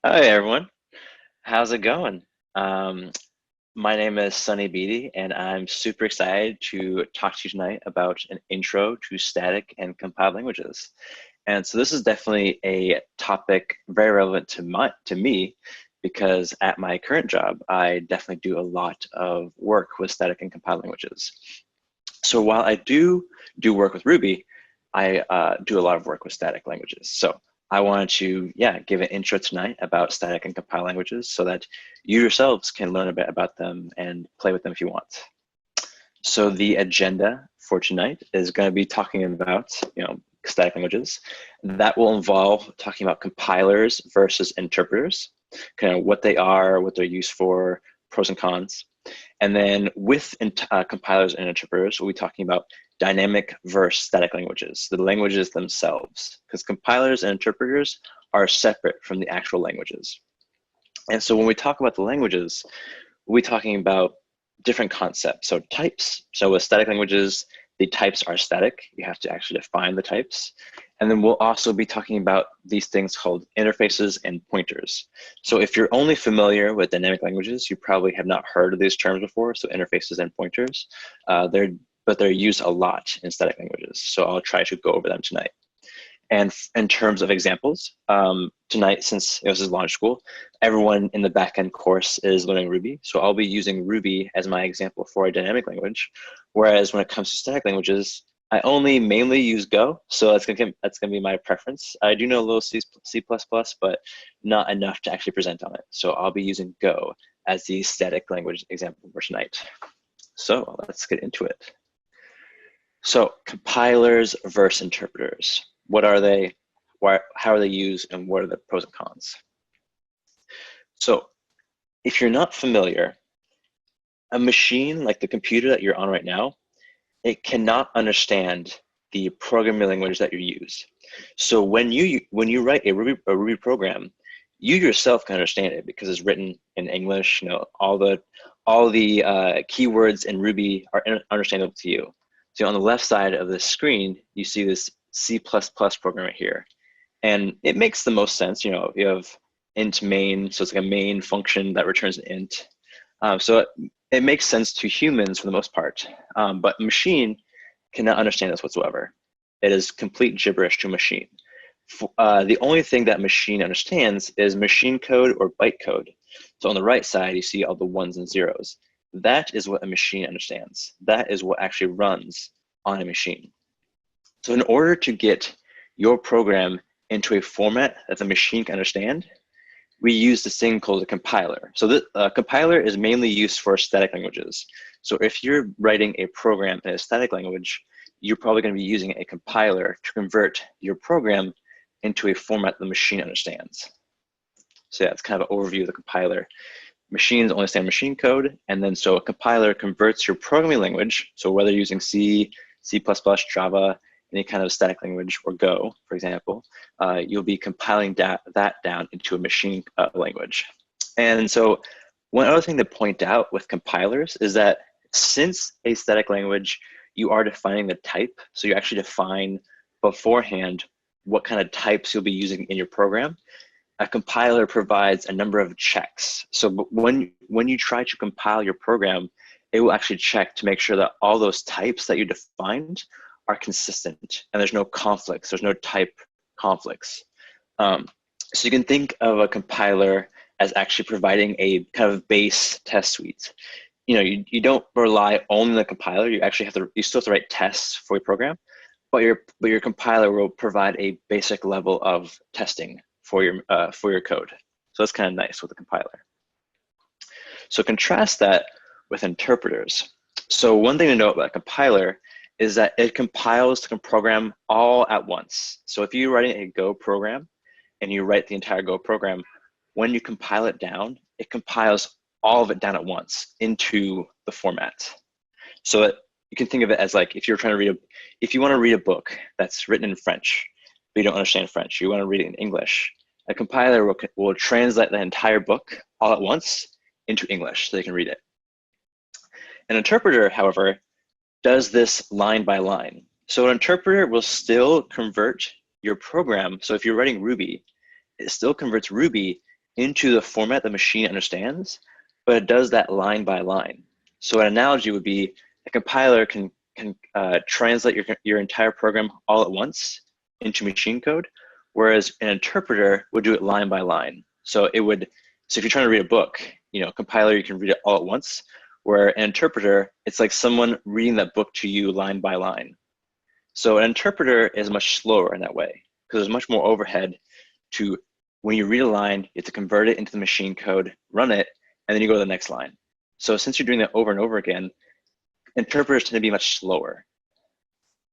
Hi everyone, how's it going? Um, my name is Sunny Beatteay, and I'm super excited to talk to you tonight about an intro to static and compiled languages. And so this is definitely a topic very relevant to me because at my current job, I definitely do a lot of work with static and compiled languages. So while I do work with Ruby, I do a lot of work with static languages. So I wanted to, give an intro tonight about static and compiled languages so that you yourselves can learn a bit about them and play with them if you want. So the agenda for tonight is going to be talking about, static languages. That will involve talking about compilers versus interpreters, kind of what they are, what they're used for, pros and cons. And then with compilers and interpreters, we'll be talking about dynamic versus static languages, the languages themselves, because compilers and interpreters are separate from the actual languages. And so when we talk about the languages, we'll be talking about different concepts. So types, so with static languages, the types are static. You have to actually define the types. And then we'll also be talking about these things called interfaces and pointers. So if you're only familiar with dynamic languages, you probably have not heard of these terms before, so interfaces and pointers. But they're used a lot in static languages. So I'll try to go over them tonight. And in terms of examples, tonight, since this is launch school, everyone in the backend course is learning Ruby. So I'll be using Ruby as my example for a dynamic language. Whereas when it comes to static languages, I only mainly use Go. So that's gonna be my preference. I do know a little C++, but not enough to actually present on it. So I'll be using Go as the static language example for tonight. So let's get into it. So compilers versus interpreters. What are they? How are they used? And what are the pros and cons? So if you're not familiar, a machine like the computer that you're on right now, it cannot understand the programming language that you use. So when you write a Ruby program, you yourself can understand it because it's written in English. All the keywords in Ruby are understandable to you. So on the left side of the screen, you see this C++ program right here. And it makes the most sense. You have int main, so it's like a main function that returns an int. So it makes sense to humans for the most part, but machine cannot understand this whatsoever. It is complete gibberish to a machine. The only thing that machine understands is machine code or byte code. So on the right side, you see all the ones and zeros. That is what a machine understands. That is what actually runs on a machine. So in order to get your program into a format that the machine can understand, we use this thing called a compiler. So the compiler is mainly used for static languages. So if you're writing a program in a static language, you're probably going to be using a compiler to convert your program into a format the machine understands. So yeah, it's kind of an overview of the compiler. Machines only understand machine code, and then so a compiler converts your programming language. So whether you're using C, C++, Java, any kind of static language, or Go, for example, you'll be compiling that down into a machine language. And so one other thing to point out with compilers is that since a static language, you are defining the type. So you actually define beforehand what kind of types you'll be using in your program. A compiler provides a number of checks. So when you try to compile your program, it will actually check to make sure that all those types that you defined are consistent and there's no conflicts, there's no type conflicts. So you can think of a compiler as actually providing a kind of base test suite. You don't rely only on the compiler, you still have to write tests for your program, but your compiler will provide a basic level of testing for your code. So that's kind of nice with a compiler. So contrast that with interpreters. So one thing to note about a compiler is that it compiles the program all at once. So if you're writing a Go program and you write the entire Go program, when you compile it down, it compiles all of it down at once into the format. So that you can think of it as like if you want to read a book that's written in French, but you don't understand French, you want to read it in English, a compiler will translate the entire book all at once into English so they can read it. An interpreter, however, does this line by line. So an interpreter will still convert your program. So if you're writing Ruby, it still converts Ruby into the format the machine understands, but it does that line by line. So an analogy would be a compiler can translate your entire program all at once into machine code, whereas an interpreter would do it line by line. So if you're trying to read a book, compiler, you can read it all at once, where an interpreter, it's like someone reading that book to you line by line. So an interpreter is much slower in that way, because there's much more overhead to, when you read a line, you have to convert it into the machine code, run it, and then you go to the next line. So since you're doing that over and over again, interpreters tend to be much slower.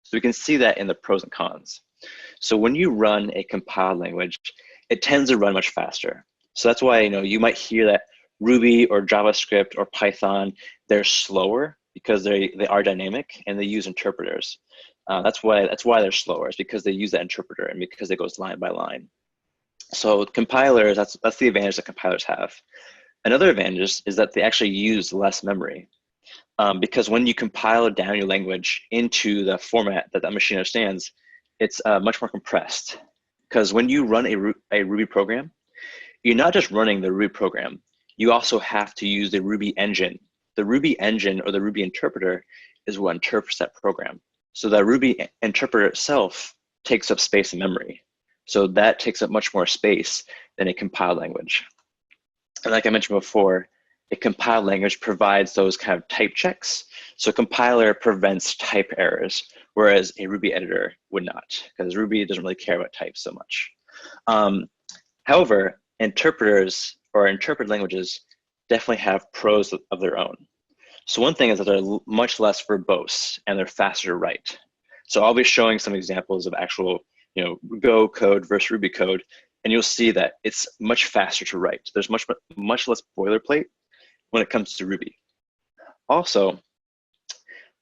So we can see that in the pros and cons. So when you run a compiled language, it tends to run much faster. So that's why you might hear that Ruby or JavaScript or Python, they're slower because they are dynamic and they use interpreters. That's why they're slower, is because they use that interpreter and because it goes line by line. So compilers, that's the advantage that compilers have. Another advantage is that they actually use less memory. Because when you compile down your language into the format that machine understands, it's much more compressed. Because when you run a Ruby program, you're not just running the Ruby program, you also have to use the Ruby engine. The Ruby engine or the Ruby interpreter is what interprets that program. So the Ruby interpreter itself takes up space in memory. So that takes up much more space than a compiled language. And like I mentioned before, a compiled language provides those kind of type checks. So a compiler prevents type errors, whereas a Ruby editor would not, because Ruby doesn't really care about types so much. However, interpreters or interpreted languages definitely have pros of their own. So one thing is that they're much less verbose and they're faster to write. So I'll be showing some examples of actual, Go code versus Ruby code, and you'll see that it's much faster to write. There's much less boilerplate when it comes to Ruby. Also,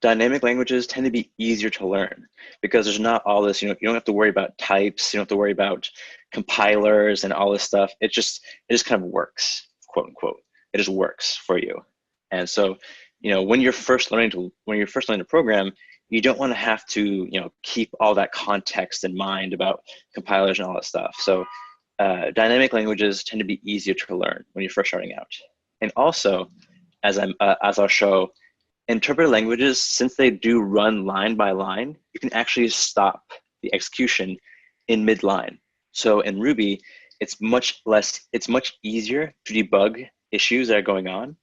dynamic languages tend to be easier to learn because there's not all this, you don't have to worry about types, you don't have to worry about compilers and all this stuff. It just kind of works, quote unquote. It just works for you. And so, when you're first learning to program, you don't want to have to, keep all that context in mind about compilers and all that stuff. So dynamic languages tend to be easier to learn when you're first starting out. And also, as I'll show, interpreted languages, since they do run line by line, you can actually stop the execution in mid-line. So in Ruby, it's much easier to debug issues that are going on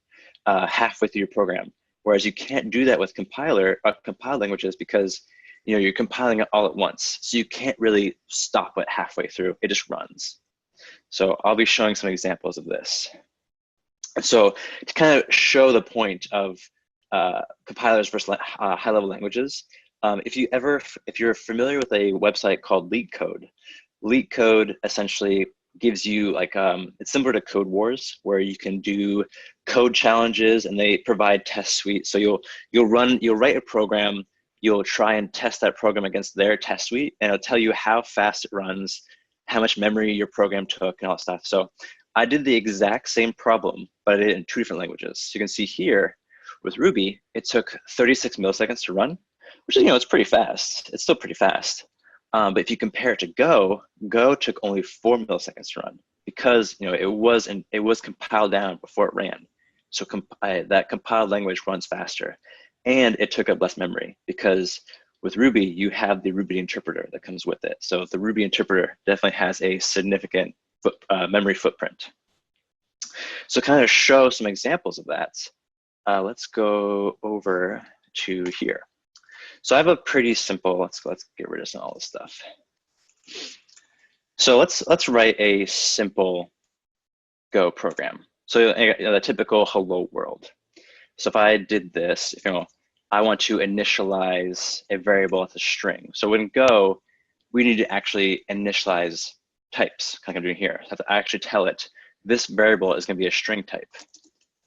halfway through your program. Whereas you can't do that with compiled languages because you're compiling it all at once. So you can't really stop it halfway through. It just runs. So I'll be showing some examples of this. And so to kind of show the point of compilers versus high-level languages, if you're familiar with a website called LeetCode, LeetCode essentially gives you it's similar to Code Wars, where you can do code challenges and they provide test suites. So you'll write a program, you'll try and test that program against their test suite, and it'll tell you how fast it runs, how much memory your program took, and all that stuff. So I did the exact same problem, but I did it in 2 different languages. So you can see here with Ruby, it took 36 milliseconds to run, which is, it's pretty fast. It's still pretty fast. But if you compare it to Go took only 4 milliseconds to run because it was compiled down before it ran. So that compiled language runs faster, and it took up less memory because with Ruby you have the Ruby interpreter that comes with it. So the Ruby interpreter definitely has a significant memory footprint. So kind of show some examples of that. Let's go over to here. So I have a pretty simple, let's get rid of all this stuff. So let's write a simple Go program. So the typical hello world. So if I did this, I want to initialize a variable with a string. So in Go, we need to actually initialize types, like I'm doing here. So I have to actually tell it, this variable is going to be a string type.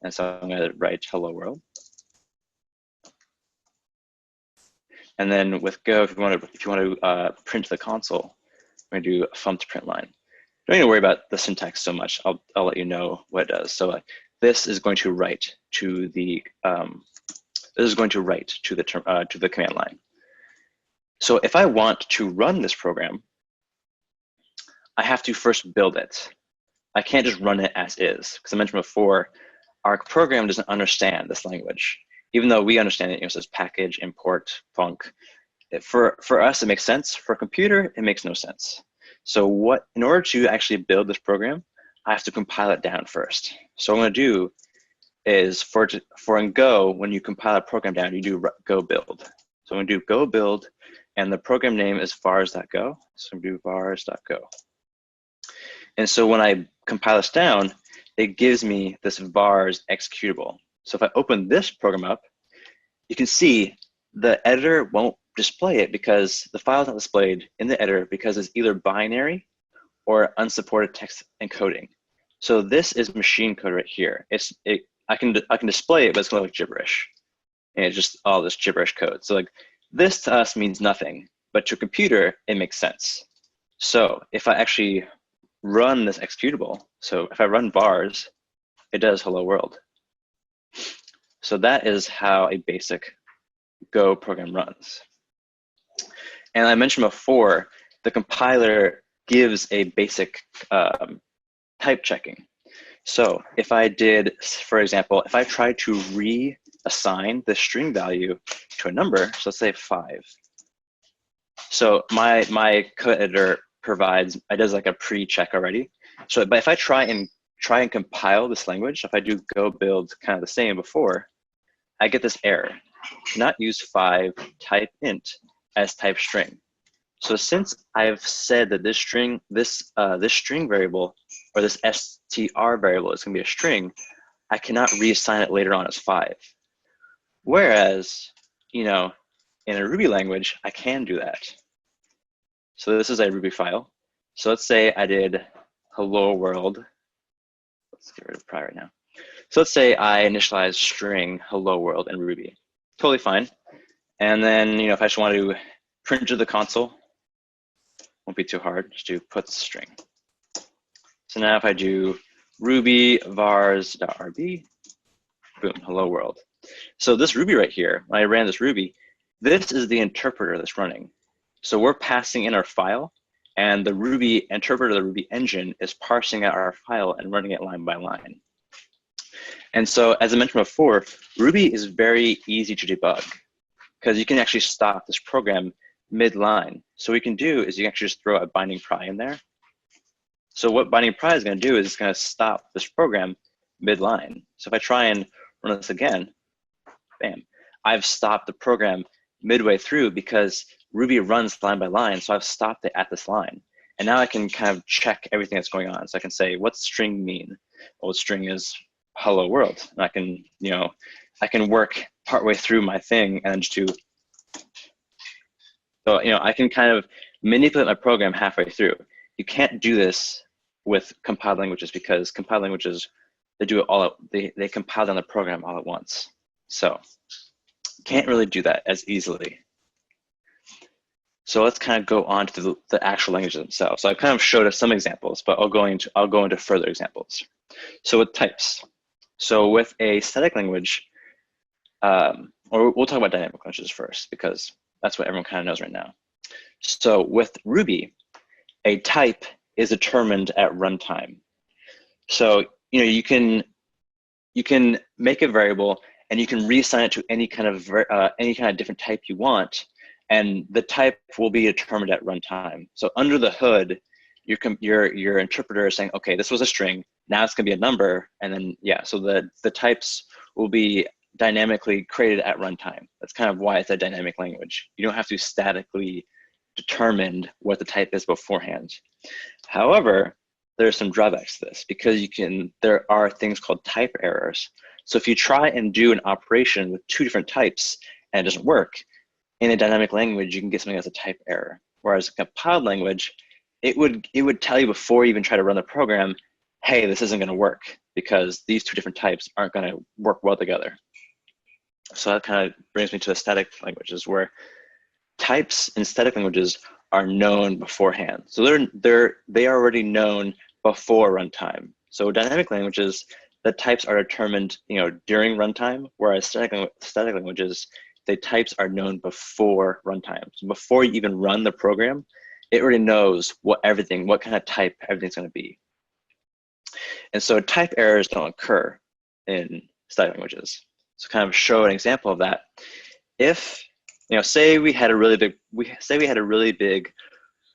And so I'm going to write hello world. And then with Go, if you want to print the console, we're going to do a funct print line. Don't need to worry about the syntax so much. I'll let you know what it does. So this is going to write to the command line. So if I want to run this program, I have to first build it. I can't just run it as is, because I mentioned before, our program doesn't understand this language. Even though we understand it, it says package, import, func. For us, it makes sense. For a computer, it makes no sense. So in order to actually build this program, I have to compile it down first. So what I'm going to do is for in Go, when you compile a program down, you do go build. So I'm going to do go build, and the program name is vars.go. So I'm going to do vars.go. And so when I compile this down, it gives me this vars executable. So if I open this program up, you can see the editor won't display it because the file is not displayed in the editor because it's either binary or unsupported text encoding. So this is machine code right here. I can display it, but it's going to look gibberish. And it's just all this gibberish code. So like this to us means nothing, but to a computer, it makes sense. So if I actually run this executable, so if I run vars, it does hello world. So that is how a basic Go program runs. And I mentioned before, the compiler gives a basic type checking. So if I did, for example, if I tried to reassign the string value to a number, so let's say 5. So my code editor does like a pre-check already. So, but if I try and compile this language, if I do go build kind of the same before, I get this error. Cannot use 5 type int as type string. So since I've said that this string variable or this str variable is going to be a string, I cannot reassign it later on as 5. Whereas, in a Ruby language, I can do that. So this is a Ruby file. So let's say I did hello world. Let's get rid of pri right now. So let's say I initialize string hello world in Ruby. Totally fine. And then, if I just want to print to the console, won't be too hard, just do put string. So now if I do Ruby vars.rb, boom, hello world. So this Ruby right here, when I ran this Ruby, this is the interpreter that's running. So we're passing in our file, and the Ruby interpreter, the Ruby engine, is parsing out our file and running it line by line. And so, as I mentioned before, Ruby is very easy to debug because you can actually stop this program mid-line. So what you can do is you can actually just throw a binding pri in there. So what binding pri is going to do is it's going to stop this program mid-line. So if I try and run this again, bam, I've stopped the program midway through because Ruby runs line by line. So I've stopped it at this line. And now I can kind of check everything that's going on. So I can say, what's string mean? Well, string is hello world. And I can, I can work partway through my thing and just do, so, I can kind of manipulate my program halfway through. You can't do this with compiled languages because compiled languages, they do it all, they compile down the program all at once. So can't really do that as easily. So let's kind of go on to the actual languages themselves. So I've kind of showed us some examples, but I'll go into further examples. So with types. So with a static language, or we'll talk about dynamic languages first because that's what everyone kind of knows right now. So with Ruby, a type is determined at runtime. So you can make a variable and you can reassign it to any kind of different type you want, and the type will be determined at runtime. So under the hood, your interpreter is saying, okay, this was a string, now it's going to be a number, and then so the types will be dynamically created at runtime. That's kind of why it's a dynamic language. You don't have to statically determine what the type is beforehand. However, there are some drawbacks to this because there are things called type errors. So if you try and do an operation with 2 different types and it doesn't work, in a dynamic language, you can get something as a type error. Whereas a compiled language, it would tell you before you even try to run the program, hey, this isn't going to work because these 2 different types aren't going to work well together. So that kind of brings me to the static languages where types in static languages are known beforehand. So they are already known before runtime. So dynamic languages, the types are determined during runtime, whereas static languages, the types are known before runtime. So before you even run the program, it already knows what kind of type everything's going to be. And so type errors don't occur in static languages. So kind of show an example of that. If, say we had a really big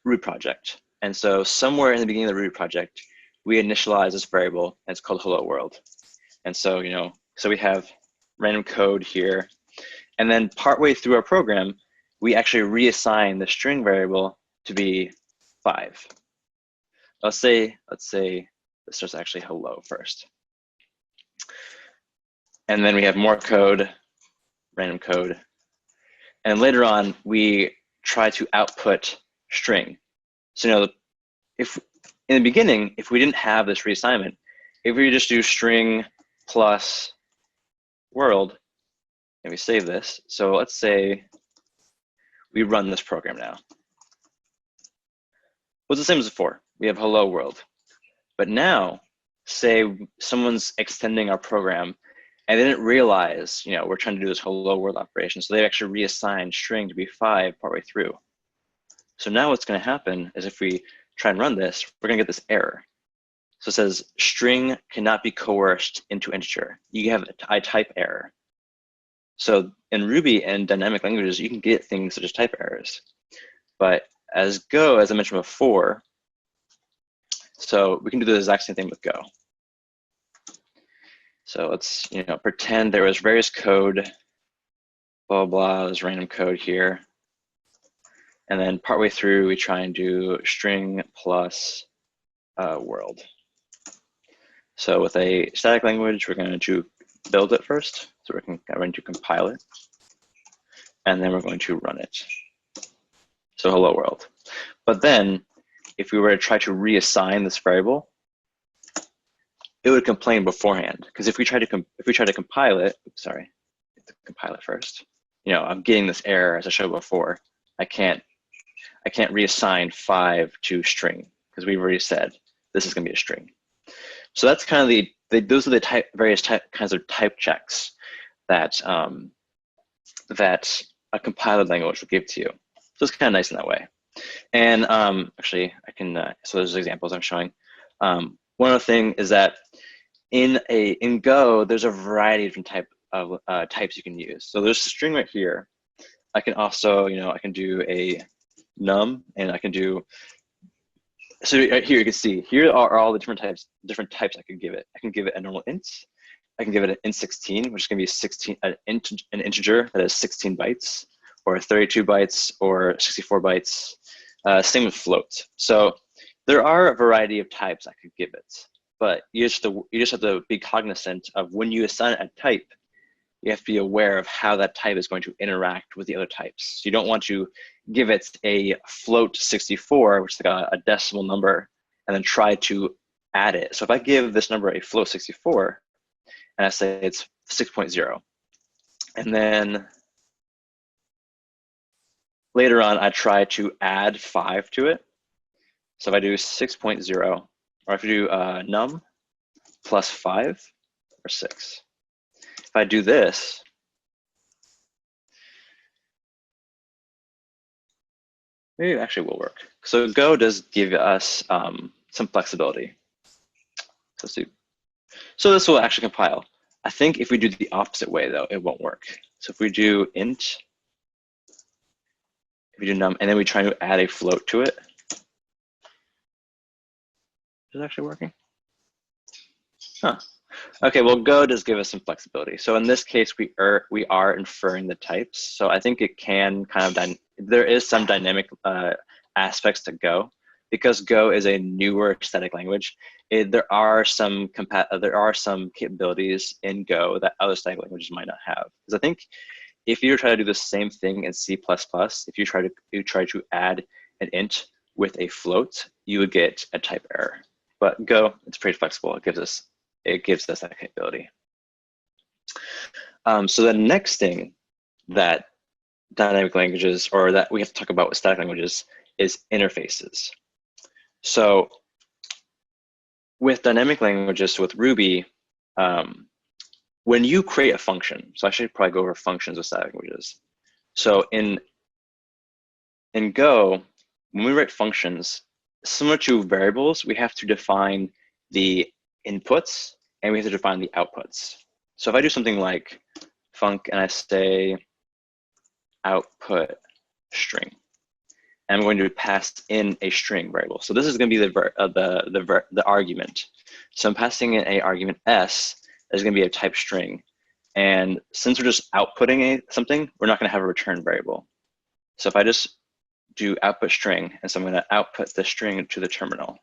Ruby project. And so somewhere in the beginning of the Ruby project, we initialize this variable and it's called hello world. And so, so we have random code here. And then partway through our program, we actually reassign the string variable to be 5. Let's say this is actually hello first. And then we have more code, random code. And later on, we try to output string. So, if in the beginning, if we didn't have this reassignment, if we just do string plus world, and we save this. So let's say we run this program now. Well, it's the same as before. We have hello world. But now, say someone's extending our program and they didn't realize, we're trying to do this hello world operation. So they actually reassign string to be 5 partway through. So now what's going to happen is if we try and run this, we're going to get this error. So it says string cannot be coerced into integer. You have a type error. So in Ruby and dynamic languages, you can get things such as type errors. But as Go, as I mentioned before, so we can do the exact same thing with Go. So let's pretend there was various code, blah, blah, there's random code here. And then partway through, we try and do string plus world. So with a static language, we're going to build it first. So we're going to compile it. And then we're going to run it. So hello world. But then if we were to try to reassign this variable, it would complain beforehand. Because if we try to compile it, sorry, compile it first. I'm getting this error as I showed before. I can't reassign 5 to string because we've already said this is going to be a string. So that's kind of those are the various kinds of type checks that that a compiled language will give to you. So it's kind of nice in that way. And actually, I can. So there's examples I'm showing. One other thing is that in Go, there's a variety of different types you can use. So there's a string right here. I can also, I can do a num, and I can do. So right here you can see here are all the different types I could give it. I can give it a normal int. I can give it an int16, which is going to be an integer that has 16 bytes, or 32 bytes, or 64 bytes. Same with float. So there are a variety of types I could give it, but you just have to be cognizant of when you assign a type. You have to be aware of how that type is going to interact with the other types. So you don't want to give it a float 64, which is like a decimal number, and then try to add it. So if I give this number a float 64, and I say it's 6.0, and then later on I try to add 5 to it. So if I do 6.0, or if I do num plus 5, or 6. If I do this, maybe it actually will work. So Go does give us some flexibility. So this will actually compile. I think if we do the opposite way, though, it won't work. So if we do int, if we do num, and then we try to add a float to it, is it actually working? Huh. Okay, well, Go does give us some flexibility. So in this case, we are inferring the types. So I think it can kind of, there is some dynamic aspects to Go. Because Go is a newer static language, there are some capabilities in Go that other static languages might not have. Because I think if you try to do the same thing in C++, if you try to add an int with a float, you would get a type error. But Go, it's pretty flexible. It gives us that capability. So the next thing that dynamic languages, or that we have to talk about with static languages, is interfaces. So with dynamic languages, so with Ruby, when you create a function, so I should probably go over functions with static languages. So in Go, when we write functions, similar to variables, we have to define the inputs and we have to define the outputs. So if I do something like func and I say output string, and I'm going to pass in a string variable. So this is going to be the argument. So I'm passing in a argument s that is going to be a type string. And since we're just outputting something, we're not going to have a return variable. So if I just do output string, and so I'm going to output the string to the terminal.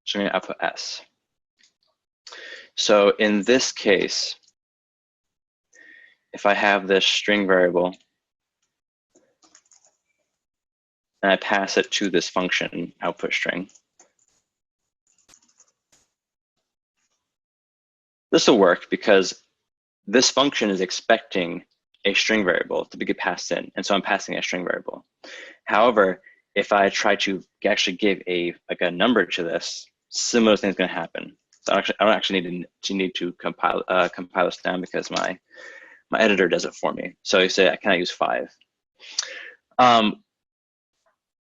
So I'm going to output s. So in this case, if I have this string variable and I pass it to this function output string, this will work because this function is expecting a string variable to be passed in, and so I'm passing a string variable. However, if I try to actually give a number to this, similar thing's going to happen. So I don't actually need to compile this down because my editor does it for me. So you say I cannot use 5.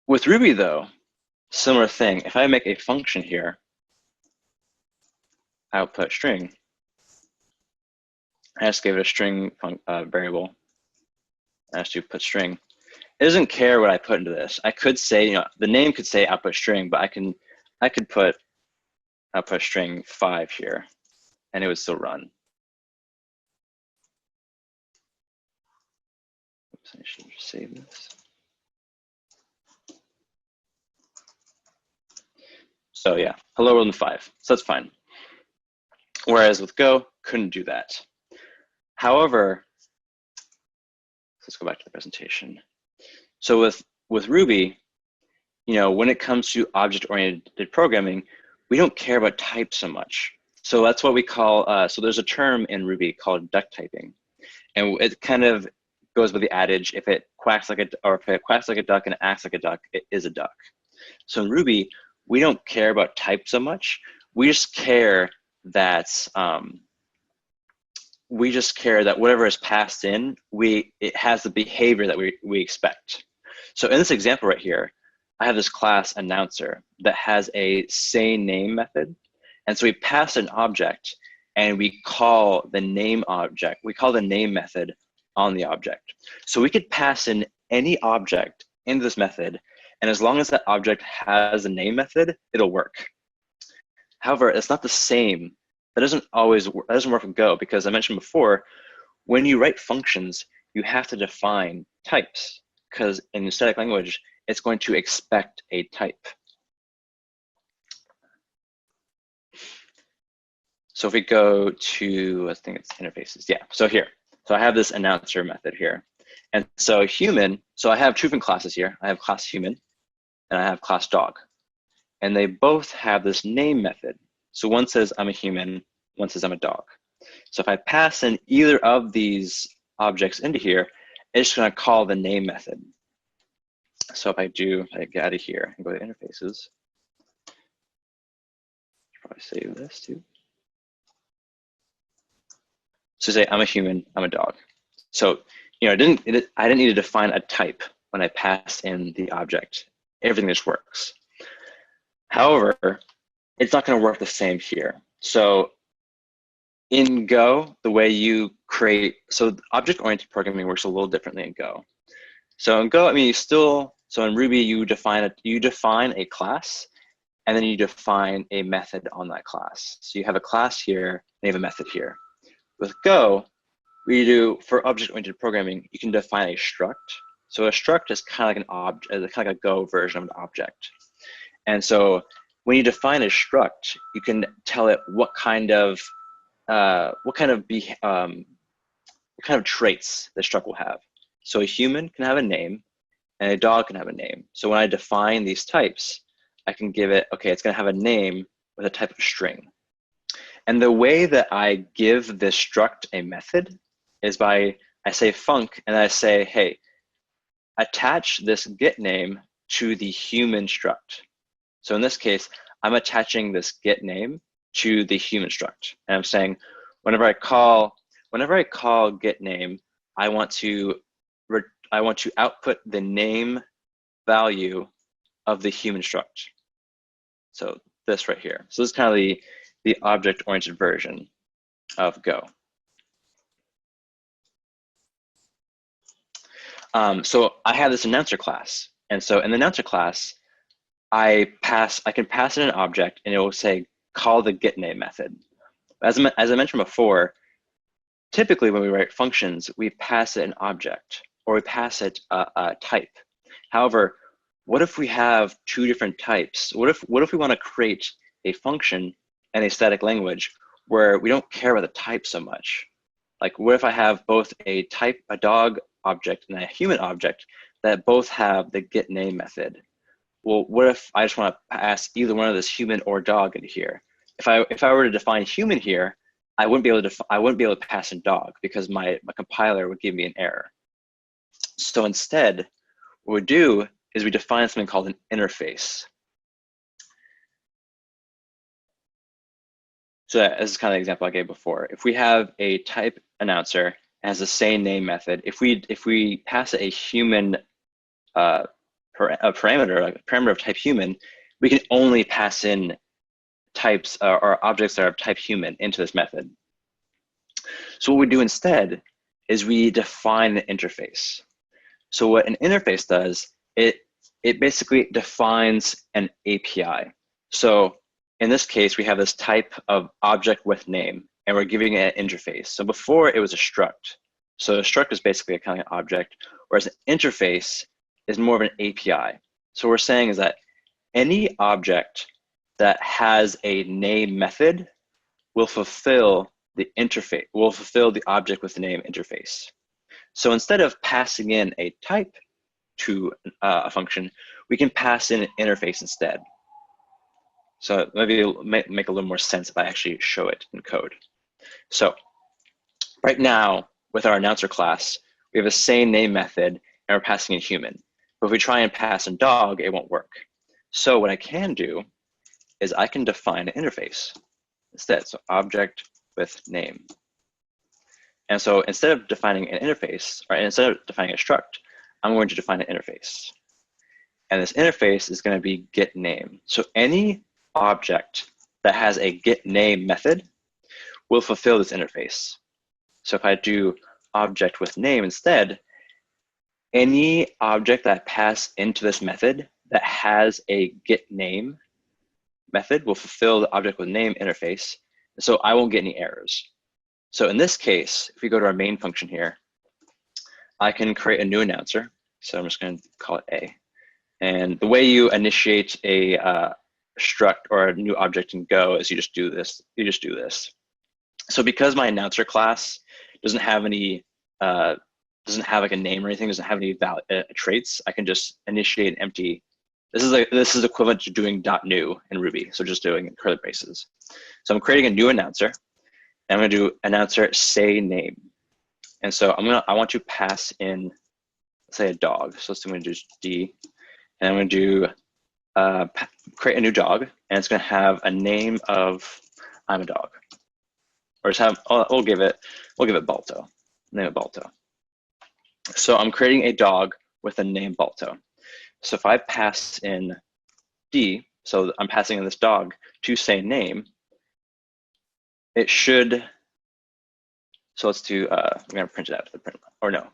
With Ruby though, similar thing. If I make a function here, output string, I just gave it a string variable. I just do put string. It doesn't care what I put into this. I could say, the name could say output string, but I could put output string 5 here, and it would still run. Oops, I should save this. So yeah, hello world in 5. So that's fine. Whereas with Go, couldn't do that. However, let's go back to the presentation. So with Ruby, when it comes to object-oriented programming, we don't care about type so much. So that's what we call, so there's a term in Ruby called duct typing. And it kind of goes with the adage, if it quacks like a duck and acts like a duck, it is a duck. So in Ruby, we don't care about type so much. We just care that whatever is passed in, it has the behavior that we expect. So in this example right here, I have this class announcer that has a say name method. And so we pass an object and we call the name object. We call the name method on the object. So we could pass in any object into this method. And as long as that object has a name method, it'll work. However, it's not the same. That doesn't work with Go, because I mentioned before, when you write functions, you have to define types, because in static language, it's going to expect a type. So if we go to, I think it's interfaces, yeah, so here. So I have this announcer method here. And so human, so I have two different classes here. I have class human and I have class dog. And they both have this name method. So one says I'm a human, one says I'm a dog. So if I pass in either of these objects into here, it's just gonna call the name method. So if I get out of here and go to interfaces, probably save this too. So say I'm a human, I'm a dog. So I didn't need to define a type when I passed in the object. Everything just works. However, it's not going to work the same here. So in Go, the way you create, so object-oriented programming works a little differently in Go. So in Go, so in Ruby, you define a class, and then you define a method on that class. So you have a class here, and you have a method here. With Go, for object-oriented programming, you can define a struct. So a struct is kind of like a Go version of an object. And so when you define a struct, you can tell it what kind of traits the struct will have. So a human can have a name, and a dog can have a name. So when I define these types, I can give it, okay, it's going to have a name with a type of string. And the way that I give this struct a method is I say func, and I say, hey, attach this get name to the human struct. So in this case, I'm attaching this get name to the human struct. And I'm saying, whenever I call get name, I want to output the name value of the human struct. So this right here. So this is kind of the object-oriented version of Go. So I have this announcer class. And so in the announcer class, I can pass in an object and it will say, call the getName method. As I mentioned before, typically when we write functions, we pass it an object or we pass it a type. However, what if we have two different types? What if we want to create a function and a static language where we don't care about the type so much? Like, what if I have both a dog object and a human object that both have the getName method? Well, what if I just want to pass either one of this human or dog into here? If I were to define human here, I wouldn't be able to pass in dog because my compiler would give me an error. So instead, what we do is we define something called an interface. So this is kind of the example I gave before. If we have a type announcer and has the same name method, if we pass a human a parameter of type human, we can only pass in types or objects that are of type human into this method. So what we do instead is we define an interface. So what an interface does, it basically defines an API. So in this case, we have this type of object with name, and we're giving it an interface. So before it was a struct. So a struct is basically a kind of object, whereas an interface is more of an API. So what we're saying is that any object that has a name method will fulfill the interface, will fulfill the object with the name interface. So instead of passing in a type to a function, we can pass in an interface instead. So maybe it'll make a little more sense if I actually show it in code. So right now, with our announcer class, we have a same name method and we're passing in human. But if we try and pass in dog, it won't work. So what I can do is I can define an interface instead. So object with name. And so instead of defining an interface, or instead of defining a struct, I'm going to define an interface. And this interface is going to be getName. So any object that has a getName method will fulfill this interface. So if I do object with name instead, any object that pass into this method that has a getName method will fulfill the object with name interface. So I won't get any errors. So in this case, if we go to our main function here, I can create a new announcer. So I'm just going to call it A. And the way you initiate a struct or a new object in Go is you just do this. So because my announcer class doesn't have any, doesn't have like a name or anything, doesn't have any traits, I can just initiate an empty. This is equivalent to doing .new in Ruby. So just doing curly braces. So I'm creating a new announcer. And I'm going to do announcer say name. And so I want to pass in, say, a dog. So I'm going to do D. And I'm going to do create a new dog, and it's going to have a name of I'm a dog, or just have we'll give it Balto. Name it Balto. So I'm creating a dog with a name Balto. So if I pass in D, so I'm passing in this dog to say name, it should. So let's do. I'm going to print it out to the print, or no.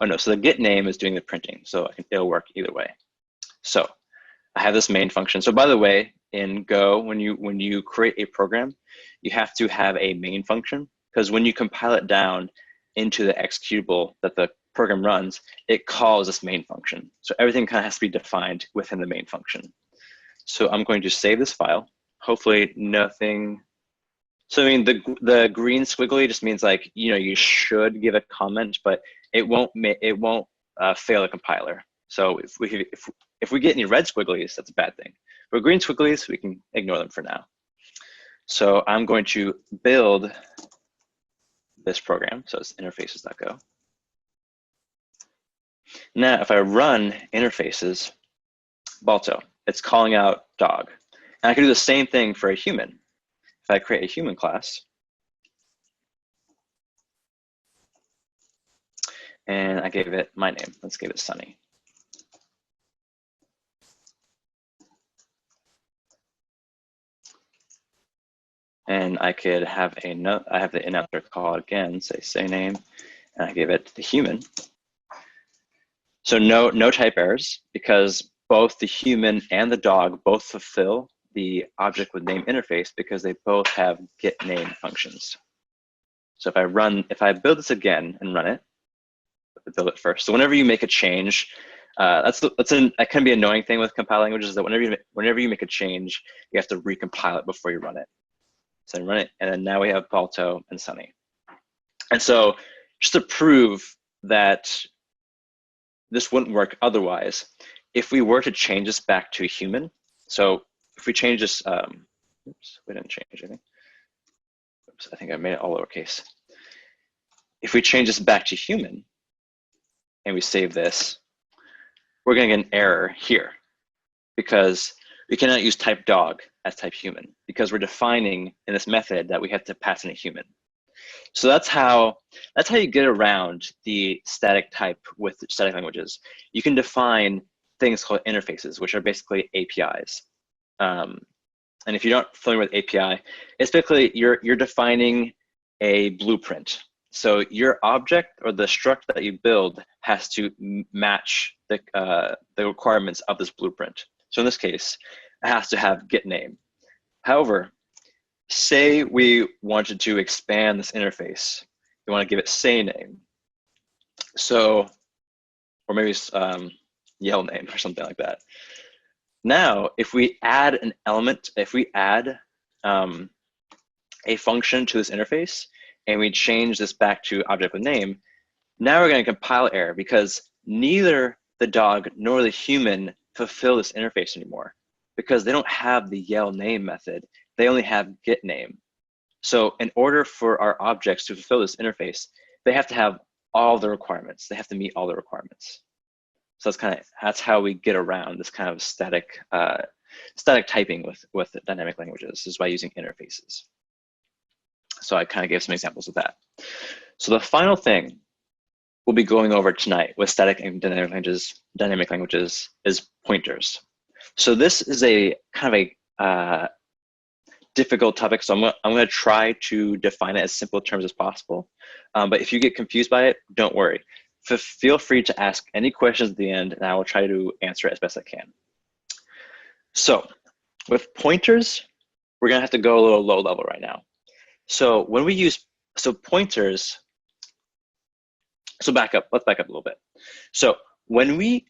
Oh no. So the getName is doing the printing, so it'll work either way. So I have this main function. So by the way, in Go, when you create a program, you have to have a main function, because when you compile it down into the executable that the program runs, it calls this main function. So everything kind of has to be defined within the main function. So I'm going to save this file. Hopefully nothing. So I mean, the green squiggly just means like, you should give a comment, but it won't fail a compiler. So if we get any red squigglies, that's a bad thing. But green squigglies, we can ignore them for now. So I'm going to build this program. So it's interfaces.go. Now, if I run interfaces, Balto, it's calling out dog. And I can do the same thing for a human. If I create a human class, and I gave it my name, let's give it Sunny. and I could have a note. I have the announcer call again, say name, and I give it the human. So no type errors, because both the human and the dog both fulfill the object with name interface because they both have get name functions. So if I build this again and run it, build it first. So whenever you make a change, that can be an annoying thing with compile languages, is that whenever you make a change, you have to recompile it before you run it. So I run it, and then now we have Balto and Sunny. And so just to prove that this wouldn't work otherwise, if we were to change this back to human, so if we change this, oops, we didn't change anything. Oops, I think I made it all lowercase. If we change this back to human and we save this, we're going to get an error here because we cannot use type dog as type human because we're defining in this method that we have to pass in a human. So that's how you get around the static type with static languages. You can define things called interfaces, which are basically APIs. And if you're not familiar with API, it's basically you're defining a blueprint. So your object or the struct that you build has to match the requirements of this blueprint. So in this case, it has to have get name. However, say we wanted to expand this interface. You want to give it say name. So, or maybe yell name or something like that. Now, if we add an element, if we add a function to this interface and we change this back to object with name, now we're going to compile error because neither the dog nor the human fulfill this interface anymore because they don't have the yell name method. They only have get name. So in order for our objects to fulfill this interface, they have to have all the requirements. They have to meet all the requirements. So that's how we get around this kind of static typing with dynamic languages, is by using interfaces. So I kind of gave some examples of that. So the final thing we'll be going over tonight with static and dynamic languages is pointers. So this is a kind of a difficult topic, so I'm going to try to define it as simple terms as possible. But if you get confused by it, don't worry. Feel free to ask any questions at the end, and I will try to answer it as best I can. So with pointers, we're going to have to go a little low level right now. So when we use pointers, so let's back up a little bit. So when we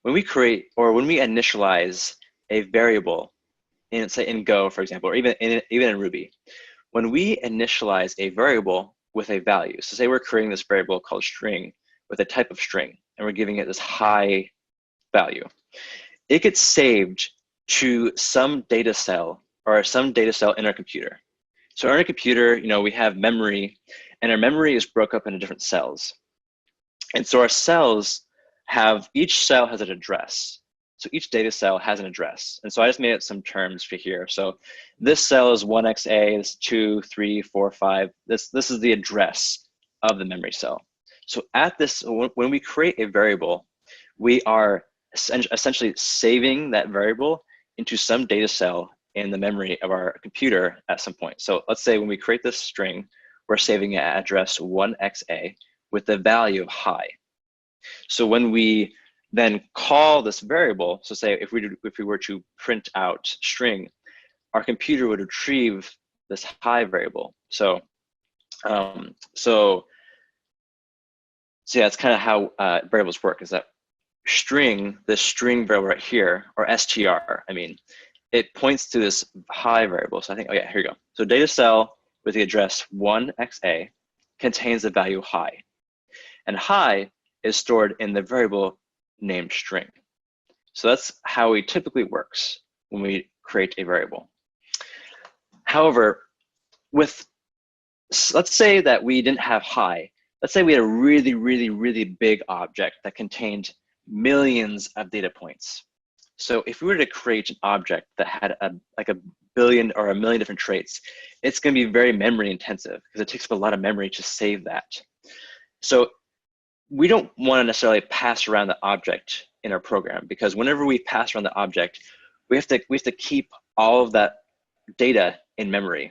initialize a variable in, say, in Go, for example, or even in Ruby, when we initialize a variable with a value, so say we're creating this variable called string with a type of string, and we're giving it this high value, it gets saved to some data cell in our computer. So in our computer, we have memory, and our memory is broke up into different cells. And so our cells each cell has an address. So each data cell has an address. And so I just made up some terms for here. So this cell is 1XA, this is 2, 3, 4, 5. This is the address of the memory cell. So when we create a variable, we are essentially saving that variable into some data cell in the memory of our computer at some point. So let's say when we create this string, we're saving it at address 1XA with the value of high. So when we then call this variable, so say if we were to print out string, our computer would retrieve this high variable. So yeah, that's kind of how variables work, is that this string variable right here, or str, it points to this high variable. So I think, oh yeah, here you go. So data cell with the address 1XA contains the value high. And high is stored in the variable named string. So that's how it typically works when we create a variable. However, let's say that we didn't have high. Let's say we had a really, really, really big object that contained millions of data points. So if we were to create an object that had like a billion or a million different traits, it's going to be very memory intensive because it takes up a lot of memory to save that. So we don't want to necessarily pass around the object in our program, because whenever we pass around the object, we have to keep all of that data in memory.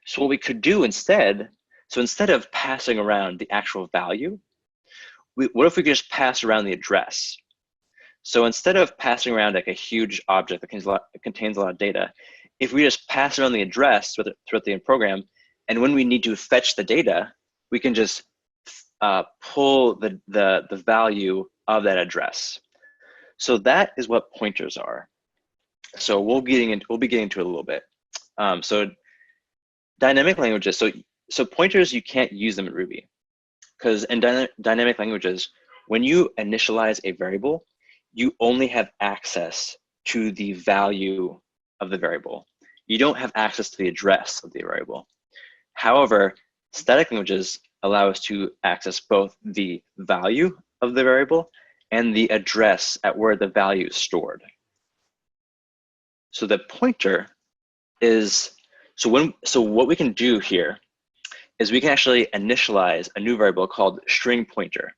So what we could do instead, so instead of passing around the actual value, what if we could just pass around the address? So instead of passing around like a huge object that contains a lot of data, if we just pass around the address throughout the program, and when we need to fetch the data, we can just pull the value of that address. So that is what pointers are. So we'll be getting into it a little bit. So dynamic languages. So pointers, you can't use them in Ruby, because in dynamic languages, when you initialize a variable, you only have access to the value of the variable. You don't have access to the address of the variable. However, static languages allow us to access both the value of the variable and the address at where the value is stored. So the pointer is, so what we can do here is we can actually initialize a new variable called string pointer.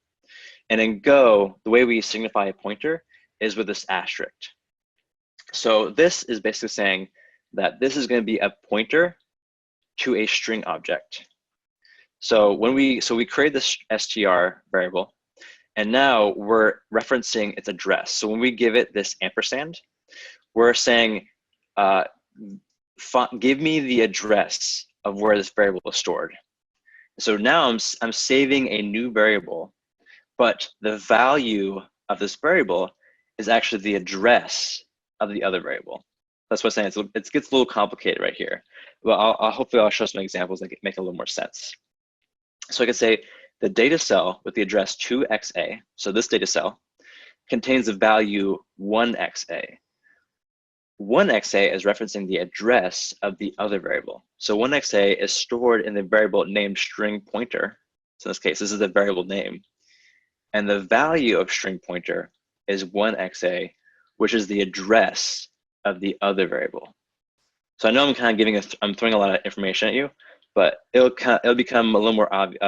And in Go, the way we signify a pointer is with this asterisk. So this is basically saying that this is going to be a pointer to a string object. So we create this str variable, and now we're referencing its address. So when we give it this ampersand, we're saying, give me the address of where this variable is stored. So now I'm saving a new variable, but the value of this variable is actually the address of the other variable. That's what I'm saying. It gets a little complicated right here. Well, hopefully I'll show some examples that make a little more sense. So I can say the data cell with the address 2xa, so this data cell, contains the value 1xa. 1xa is referencing the address of the other variable. So 1xa is stored in the variable named string pointer. So in this case, this is the variable name. And the value of string pointer is 1xa, which is the address of the other variable. So I know I'm kind of I'm throwing a lot of information at you, but it'll become a little more obvious.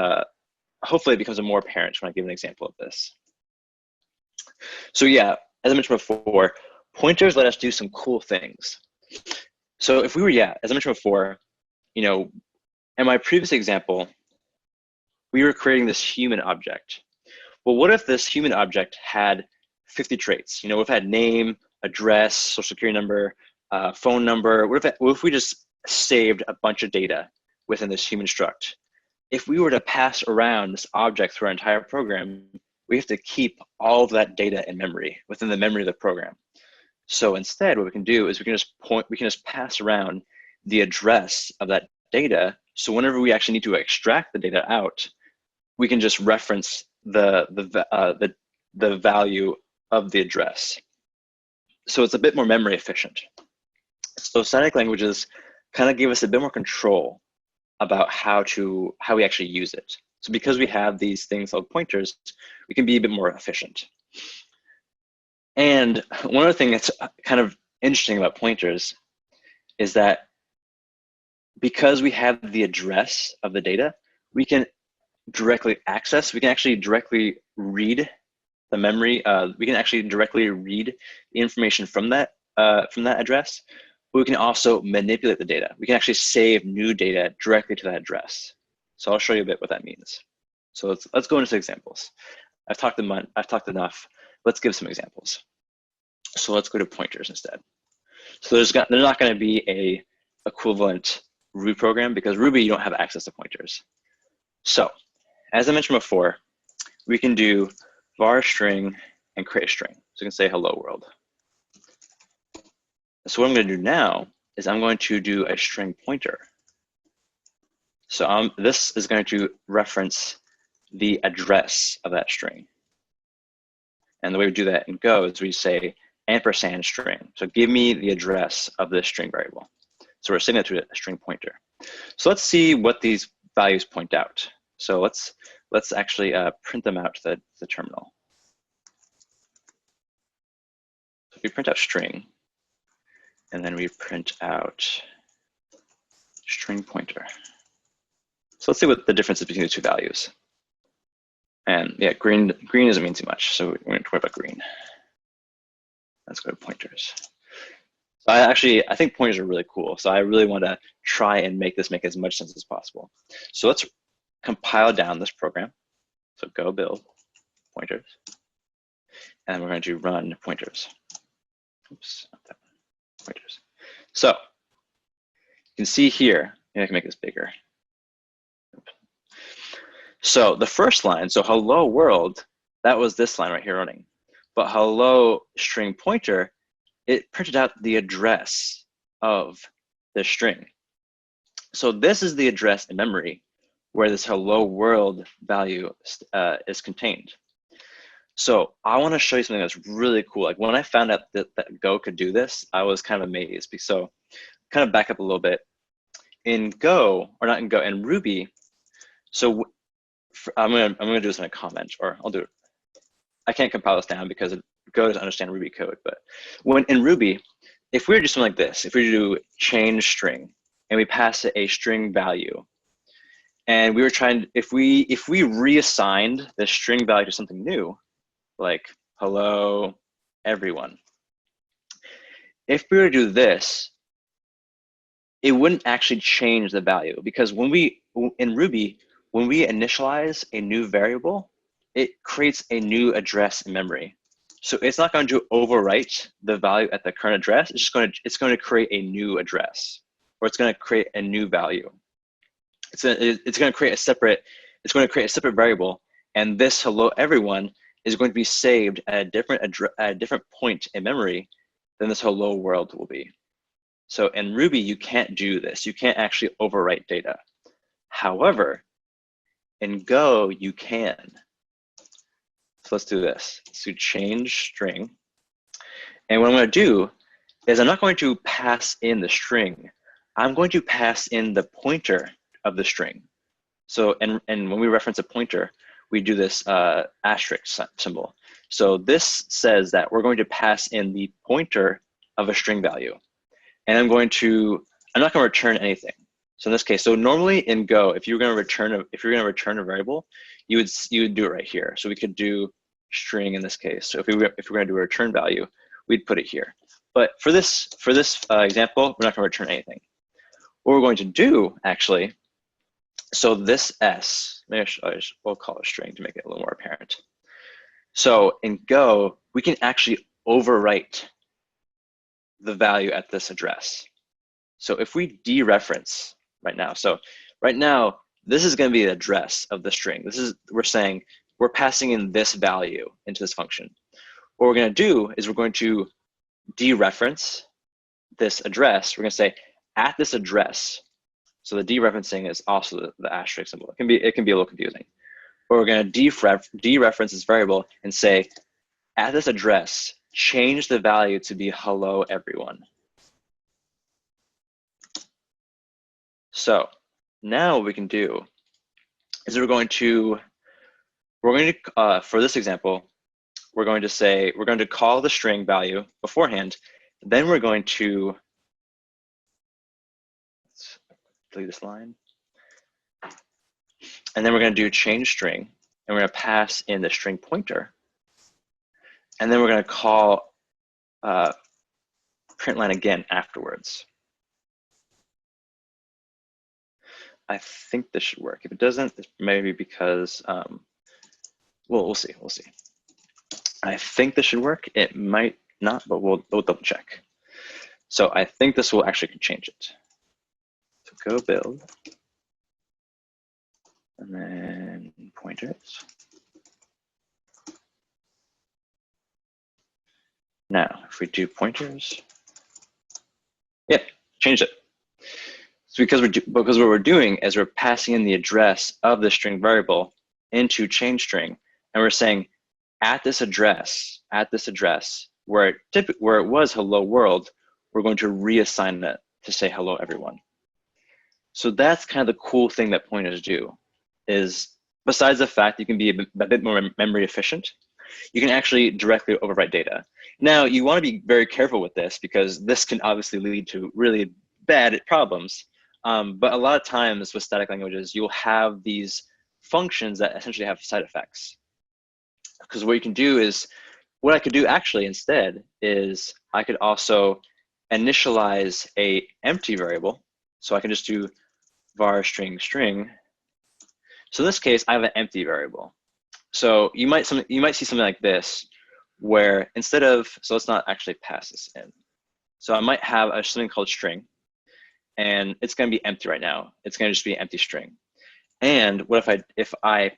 Hopefully it becomes more apparent when I give an example of this. So yeah, as I mentioned before, pointers let us do some cool things. So if we were, as I mentioned before, in my previous example, we were creating this human object. Well, what if this human object had 50 traits? What if it had name, address, social security number, phone number? What if we just saved a bunch of data within this human struct? If we were to pass around this object through our entire program, we have to keep all of that data in memory, within the memory of the program. So instead, what we can do is we can just pass around the address of that data. So whenever we actually need to extract the data out, we can just reference the value of the address. So it's a bit more memory efficient. So static languages kind of give us a bit more control about how we actually use it. So because we have these things called pointers, we can be a bit more efficient. And one other thing that's kind of interesting about pointers is that because we have the address of the data, we can directly access, we can actually directly read the memory, we can actually directly read the information from that address, but we can also manipulate the data. We can actually save new data directly to that address. So I'll show you a bit what that means. So let's go into some examples. I've talked enough. Let's give some examples. So let's go to pointers instead. So there's not going to be a equivalent Ruby program because Ruby, you don't have access to pointers. So as I mentioned before, we can do var string and create a string. So we can say hello world. So what I'm going to do now is I'm going to do a string pointer. So this is going to reference the address of that string. And the way we do that in Go is we say ampersand string. So give me the address of this string variable. So we're setting it to a string pointer. So let's see what these values point out. So let's actually print them out to the terminal. So we print out string, and then we print out string pointer. So let's see what the difference is between the two values. And yeah, green doesn't mean too much, so we're going to worry about green. Let's go to pointers. I think pointers are really cool. So I really want to try and make this make as much sense as possible. So let's compile down this program. So go build pointers. And we're going to run pointers. Oops, not that one. Pointers. So you can see here, maybe I can make this bigger. So the first line, so hello world, that was this line right here running. But hello string pointer, it printed out the address of the string. So this is the address in memory where this hello world value is contained. So I want to show you something that's really cool. Like when I found out that Go could do this, I was kind of amazed. So kind of back up a little bit. In Go, or not in Go, in Ruby, so I'm gonna do this in a comment, or I'll do it. I can't compile this down because Go doesn't understand Ruby code. But when in Ruby, if we were to do something like this, if we do change string and we pass it a string value, and we were trying, if we reassigned the string value to something new, like hello everyone, if we were to do this, it wouldn't actually change the value, because in Ruby, when we initialize a new variable, it creates a new address in memory. So it's not going to overwrite the value at the current address. It's going to create a new address, or it's going to create a new value. It's going to create a separate variable, and this hello everyone is going to be saved at a different point in memory than this hello world will be. So in Ruby, you can't do this. You can't actually overwrite data. However, in Go, you can. So let's do this. Let's do change string. And what I'm going to do is I'm not going to pass in the string. I'm going to pass in the pointer of the string. So and when we reference a pointer, we do this asterisk symbol. So this says that we're going to pass in the pointer of a string value. And I'm not going to return anything. So in this case, so normally in Go, if you're going to return a variable, you would do it right here. So we could do string in this case. So if we're going to do a return value, we'd put it here. But for this example, we're not going to return anything. What we're going to do actually, so this S, maybe we'll call it string to make it a little more apparent. So in Go, we can actually overwrite the value at this address. So if we dereference right now, so right now, this is going to be the address of the string. We're saying we're passing in this value into this function. What we're going to do is we're going to dereference this address. We're going to say at this address. So the dereferencing is also the asterisk symbol. It can be a little confusing. But we're going to dereference this variable and say at this address, change the value to be hello everyone. So now what we can do is we're going to for this example, we're going to call the string value beforehand. Then we're going to, let's delete this line. And then we're going to do change string, and we're going to pass in the string pointer. And then we're going to call print line again afterwards. I think this should work. If it doesn't, it's maybe because, well, we'll see. I think this should work. It might not, but we'll double check. So I think this will actually change it. So go build, and then pointers. Now, if we do pointers, yeah, changed it. So because what we're doing is we're passing in the address of the string variable into change string, and we're saying at this address where it was hello world, we're going to reassign it to say hello everyone. So that's kind of the cool thing that pointers do, is besides the fact you can be a bit more memory efficient, you can actually directly overwrite data. Now, you want to be very careful with this because this can obviously lead to really bad problems. But a lot of times with static languages, you'll have these functions that essentially have side effects. Because what you can do is, what I could do actually instead is I could also initialize a empty variable. So I can just do var string string. So in this case, I have an empty variable. So you might see something like this, where instead of, so let's not actually pass this in. So I might have something called string, and it's going to be empty right now. It's going to just be an empty string. And what if I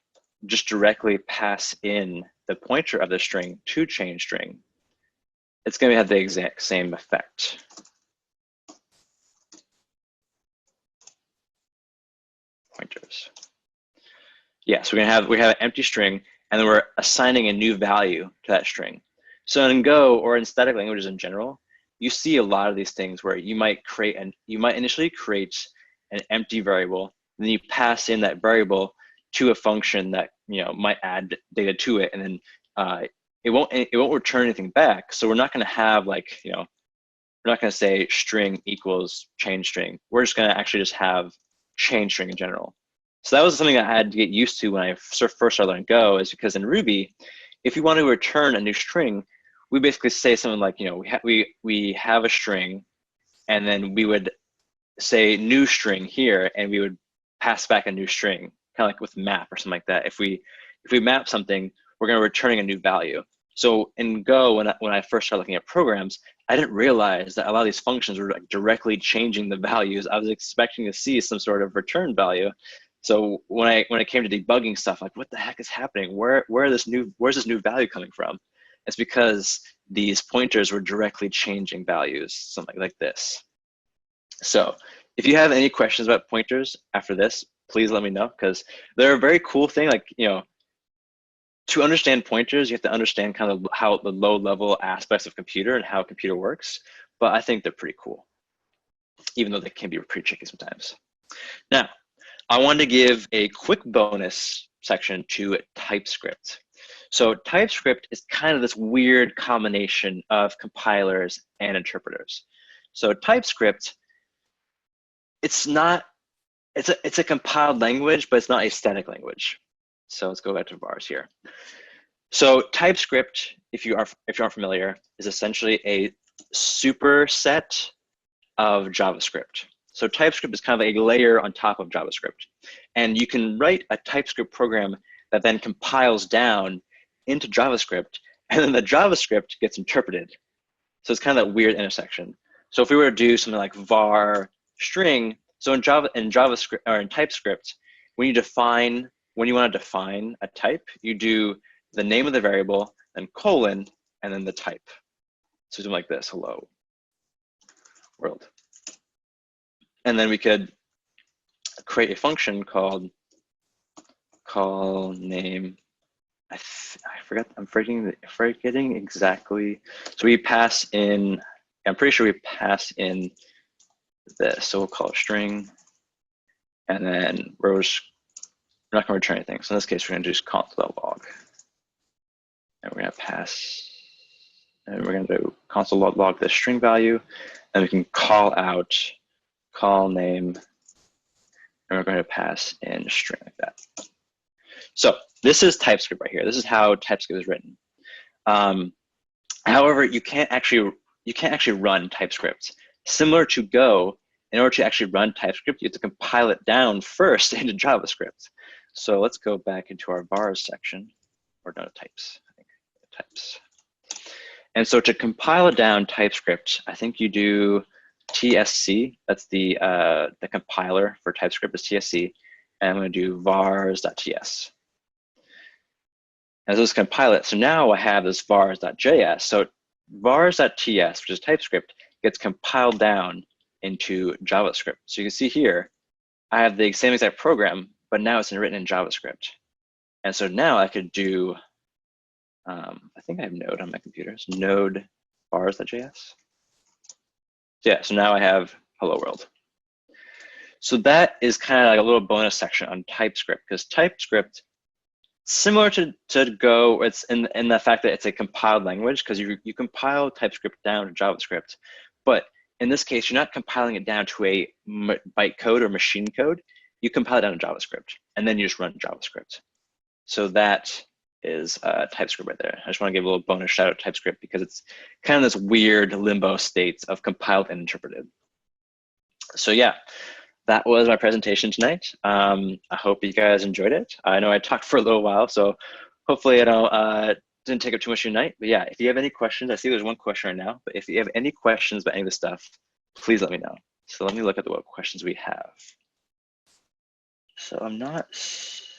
just directly pass in the pointer of the string to change string? It's going to have the exact same effect. Pointers. Yeah, so we have an empty string, and then we're assigning a new value to that string. So in Go or in static languages in general, you see a lot of these things where you might initially create an empty variable, and then you pass in that variable to a function that might add data to it, and then it won't return anything back. So we're not going to have we're not going to say string equals change string. We're just going to actually just have change string in general. So that was something I had to get used to when I first started learning Go, is because in Ruby, if you want to return a new string, we basically say something like, we have a string, and then we would say new string here, and we would pass back a new string, kind of like with map or something like that. If we map something, we're going to returning a new value. So in Go, when I first started looking at programs, I didn't realize that a lot of these functions were directly changing the values. I was expecting to see some sort of return value. So when it came to debugging stuff, like, what the heck is happening? Where's this new value coming from? It's because these pointers were directly changing values, something like this. So if you have any questions about pointers after this, please let me know, because they're a very cool thing. Like, to understand pointers, you have to understand kind of how the low-level aspects of computer and how a computer works. But I think they're pretty cool, even though they can be pretty tricky sometimes. Now, I wanted to give a quick bonus section to TypeScript. So TypeScript is kind of this weird combination of compilers and interpreters. So TypeScript, it's a compiled language, but it's not a static language. So let's go back to vars here. So TypeScript, if you aren't familiar, is essentially a superset of JavaScript. So TypeScript is kind of a layer on top of JavaScript. And you can write a TypeScript program that then compiles down into JavaScript, and then the JavaScript gets interpreted. So it's kind of that weird intersection. So if we were to do something like var string, so in JavaScript or in TypeScript, when you want to define a type, you do the name of the variable, then colon, and then the type. So something like this, hello world. And then we could create a function called call name. I'm forgetting exactly. So we pass in, I'm pretty sure we pass in this. So we'll call it string, and then we're not going to return anything. So in this case, we're going to just console.log, and we're going to pass, and we're going to do console.log the string value, and we can call out call name, and we're going to pass in string like that. So this is TypeScript right here. This is how TypeScript is written. However, you can't actually run TypeScript. Similar to Go, in order to actually run TypeScript, you have to compile it down first into JavaScript. So let's go back into our vars section, or no, types, I think, types. And so to compile it down TypeScript, I think you do TSC. That's the compiler for TypeScript is TSC. And I'm going to do vars.ts. And so let's compile it. So now I have this vars.js. So vars.ts, which is TypeScript, gets compiled down into JavaScript. So you can see here, I have the same exact program, but now it's written in JavaScript. And so now I could do, I think I have Node on my computer. So Node vars.js. Yeah, so now I have hello world. So that is kind of like a little bonus section on TypeScript, because TypeScript, similar to Go, it's in the fact that it's a compiled language, because you compile TypeScript down to JavaScript. But in this case, you're not compiling it down to a bytecode or machine code. You compile it down to JavaScript, and then you just run JavaScript. So that is TypeScript right there. I just want to give a little bonus shout out to TypeScript because it's kind of this weird limbo state of compiled and interpreted. So yeah, that was my presentation tonight. I hope you guys enjoyed it. I know I talked for a little while, so hopefully I didn't take up too much of your night. But yeah, if you have any questions, I see there's one question right now, but if you have any questions about any of this stuff, please let me know. So let me look at what questions we have. So let's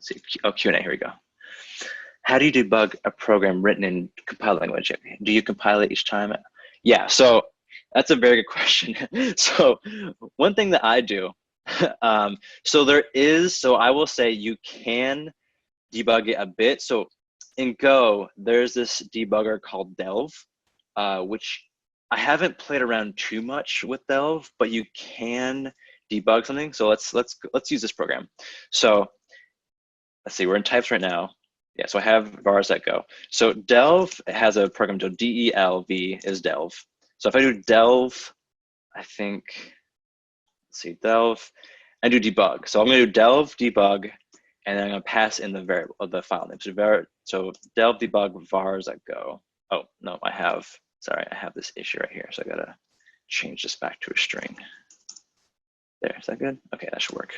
see, Q&A, here we go. How do you debug a program written in compiled language? Do you compile it each time? Yeah, so that's a very good question. So one thing that I do, so I will say you can debug it a bit. So in Go, there's this debugger called Delve, which I haven't played around too much with Delve, but you can debug something. So let's use this program. So let's see, we're in types right now. Yeah, so I have vars at Go. So Delve has a program, so DELV is Delve. So if I do Delve, I think, let's see, Delve, and do debug. So I'm gonna do Delve debug, and then I'm gonna pass in the variable of the file name. So Delve debug vars at Go. Oh no, I have this issue right here. So I gotta change this back to a string. There, is that good? Okay, that should work.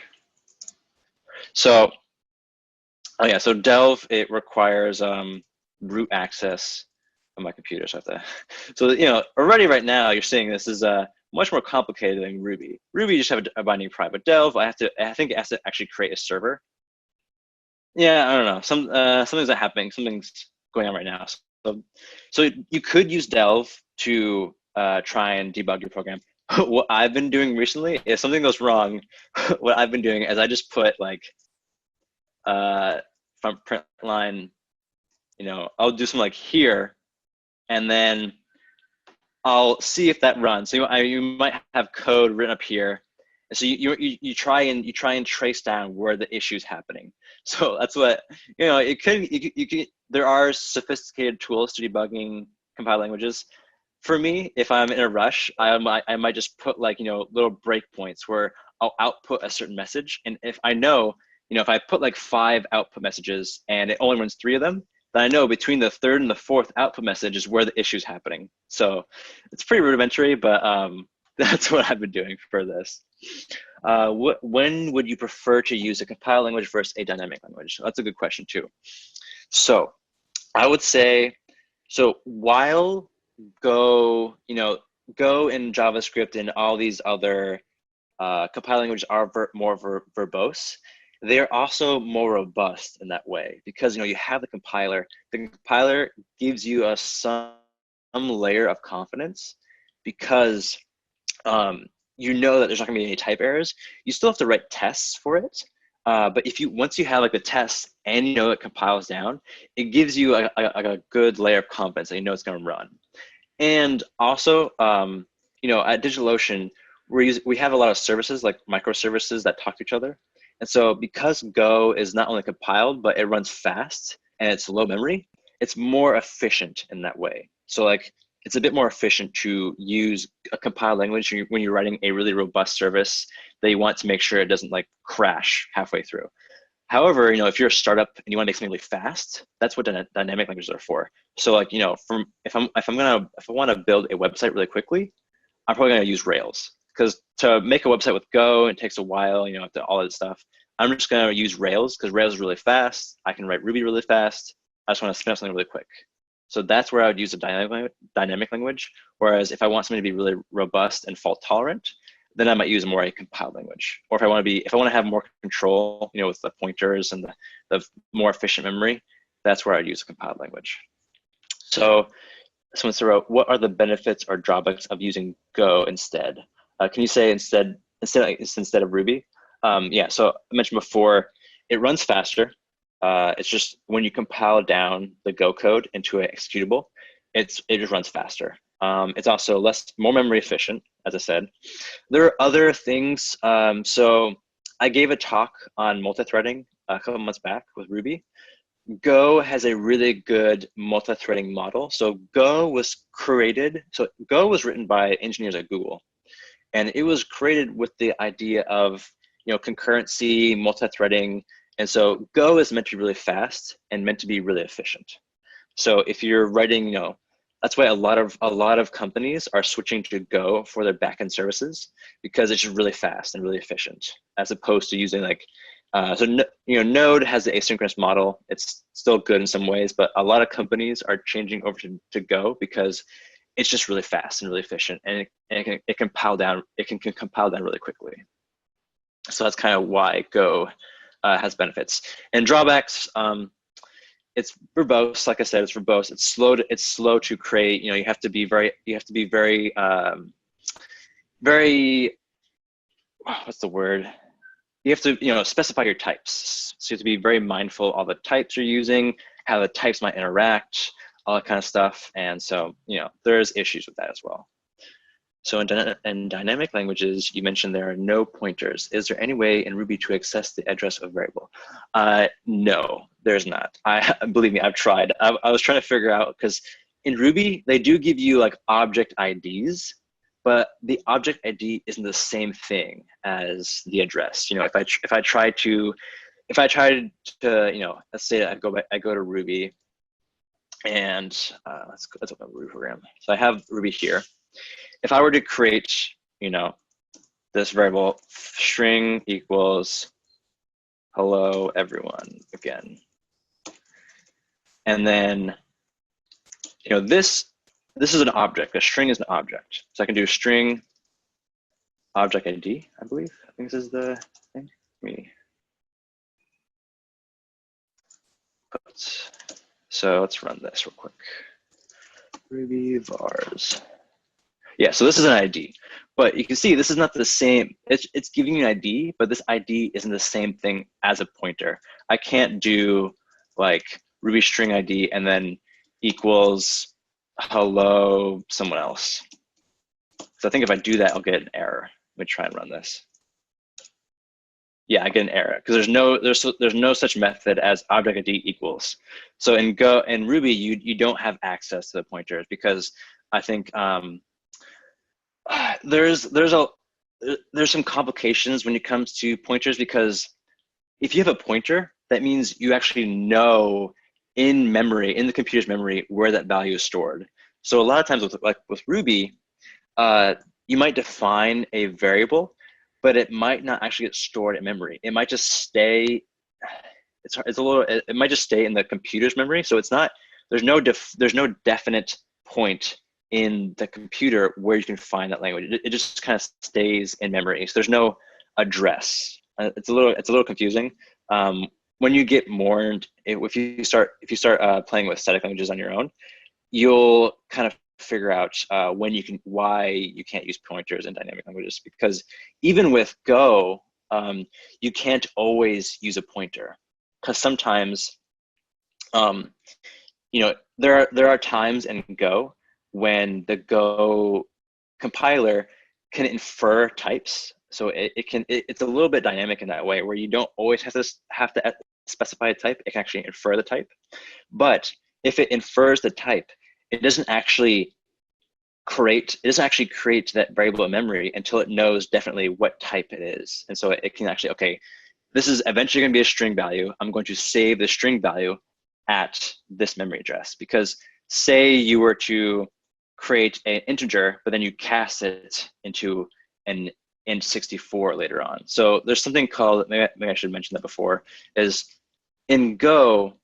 So, oh yeah, so Delve, it requires root access on my computer. So already right now you're seeing this is much more complicated than Ruby. Ruby just have a binding private. But Delve, I think it has to actually create a server. Yeah, I don't know. Something's not happening. Something's going on right now. So you could use Delve to try and debug your program. What I've been doing recently, if something goes wrong, what I've been doing is I just put like from print line, I'll do something like here, and then I'll see if that runs. So you might have code written up here, and so you try and trace down where the issue is happening. So that's what it could. There are sophisticated tools to debugging compiled languages. For me, if I'm in a rush, I might just put little breakpoints where I'll output a certain message, and if I know, if I put like 5 output messages and it only runs 3 of them, then I know between the 3rd and the 4th output message is where the issue is happening. So it's pretty rudimentary, but that's what I've been doing for this. When would you prefer to use a compiled language versus a dynamic language? That's a good question too. So I would say, while Go, Go and JavaScript and all these other compiled languages are more verbose, they're also more robust in that way because you have the compiler. The compiler gives you some layer of confidence because you know that there's not going to be any type errors. You still have to write tests for it, but once you have like the tests and it compiles down, it gives you a good layer of confidence that it's going to run. And also, at DigitalOcean, we have a lot of services like microservices that talk to each other. And so because Go is not only compiled, but it runs fast and it's low memory, it's more efficient in that way. So it's a bit more efficient to use a compiled language when you're writing a really robust service that you want to make sure it doesn't crash halfway through. However, if you're a startup and you want to make something really fast, that's what dynamic languages are for. So if I want to build a website really quickly, I'm probably going to use Rails. Because to make a website with Go, it takes a while, after all that stuff. I'm just going to use Rails because Rails is really fast. I can write Ruby really fast. I just want to spin up something really quick. So that's where I would use a dynamic language. Whereas if I want something to be really robust and fault tolerant, then I might use more a compiled language. Or if I want to have more control, with the pointers and the more efficient memory, that's where I'd use a compiled language. So someone wrote, what are the benefits or drawbacks of using Go instead? Can you say instead of Ruby? Yeah, so I mentioned before, it runs faster. It's just when you compile down the Go code into an executable, it just runs faster. It's also more memory efficient, as I said. There are other things. So I gave a talk on multi-threading a couple months back with Ruby. Go has a really good multi-threading model. So Go was written by engineers at Google. And it was created with the idea of concurrency, multi-threading, And so Go is meant to be really fast and meant to be really efficient. So if you're writing, that's why a lot of companies are switching to Go for their backend services, because it's just really fast and really efficient, as opposed to using like, Node has the asynchronous model. It's still good in some ways, but a lot of companies are changing over to Go because it's just really fast and really efficient, and it can compile down. It can compile down really quickly. So that's kind of why Go has benefits. And drawbacks, it's verbose. Like I said, it's verbose. It's slow to create. You have to be very what's the word? You have to specify your types. So you have to be very mindful of all the types you're using, how the types might interact, all that kind of stuff. And so there's issues with that as well. So in dynamic languages, you mentioned there are no pointers. Is there any way in Ruby to access the address of a variable? No, there's not. Believe me, I've tried. I was trying to figure out, because in Ruby, they do give you like object IDs, but the object ID isn't the same thing as the address. If I tried to, let's say I go to Ruby, and let's open a Ruby program. So I have Ruby here. If I were to create, this variable string equals hello everyone again, and then, this is an object. A string is an object. So I can do string object ID, I believe. I think this is the thing. So let's run this real quick. Ruby vars. Yeah, so this is an ID, but you can see this is not the same. It's giving you an ID, but this ID isn't the same thing as a pointer. I can't do like Ruby string ID and then equals hello someone else. So I think if I do that, I'll get an error. Let me try and run this. Yeah, I get an error because there's no such method as object ID equals. So in Ruby, you don't have access to the pointers, because I think there's some complications when it comes to pointers, because if you have a pointer, that means you actually know in memory, in the computer's memory, where that value is stored. So a lot of times with Ruby, you might define a variable, but it might not actually get stored in memory. It might just stay. It might just stay in the computer's memory. So it's not. There's no definite point in the computer where you can find that language. It just kind of stays in memory. So there's no address. It's a little confusing. When you get more, if you start playing with static languages on your own, you'll kind of figure out why you can't use pointers in dynamic languages. Because even with Go, you can't always use a pointer, because sometimes there are times in Go when the Go compiler can infer types. So it's a little bit dynamic in that way, where you don't always have to specify a type. It can actually infer the type. But if it infers the type, it doesn't actually create that variable in memory until it knows definitely what type it is. And so it can actually, okay, this is eventually going to be a string value. I'm going to save the string value at this memory address. Because say you were to create an integer, but then you cast it into an int 64 later on. So there's something called, maybe I should mention that before, is in Go,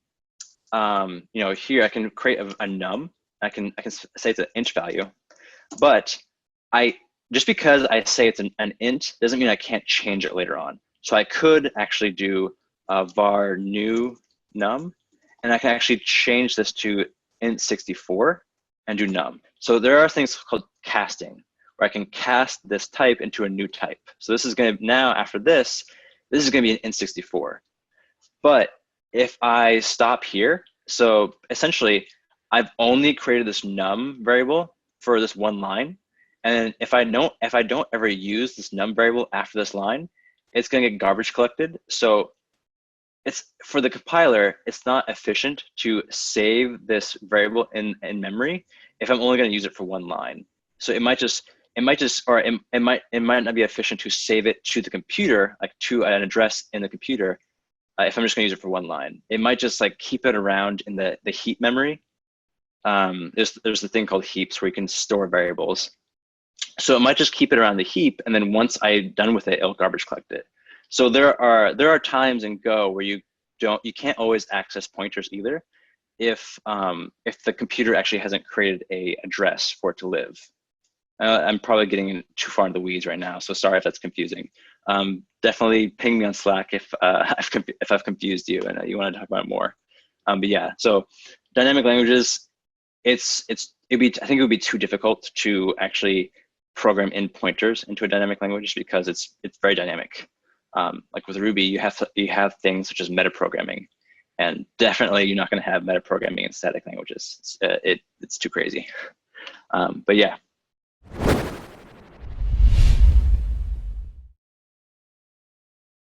here I can create a num. I can say it's an int value, but just because I say it's an int doesn't mean I can't change it later on. So I could actually do var new num, and I can actually change this to int 64 and do num. So there are things called casting, where I can cast this type into a new type. So this is going to, now after this is going to be an int 64. But if I stop here, so essentially I've only created this num variable for this one line, and if I don't ever use this num variable after this line, it's going to get garbage collected. So it's, for the compiler, it's not efficient to save this variable in memory if I'm only going to use it for one line. So it might not be efficient to save it to the computer, like to an address in the computer, if I'm just gonna use it for one line, it might just like keep it around in the heap memory. There's the thing called heaps where you can store variables. So it might just keep it around the heap, and then once I'm done with it, it'll garbage collect it. So there are times in Go where you can't always access pointers either if the computer actually hasn't created a address for it to live. I'm probably getting too far into the weeds right now, so sorry if that's confusing. Definitely ping me on Slack if I've confused you and you want to talk about it more. But yeah, so dynamic languages, I think it would be too difficult to actually program in pointers into a dynamic language just because it's very dynamic. Like with Ruby, you have things such as metaprogramming, and definitely you're not going to have metaprogramming in static languages. It's too crazy. But yeah,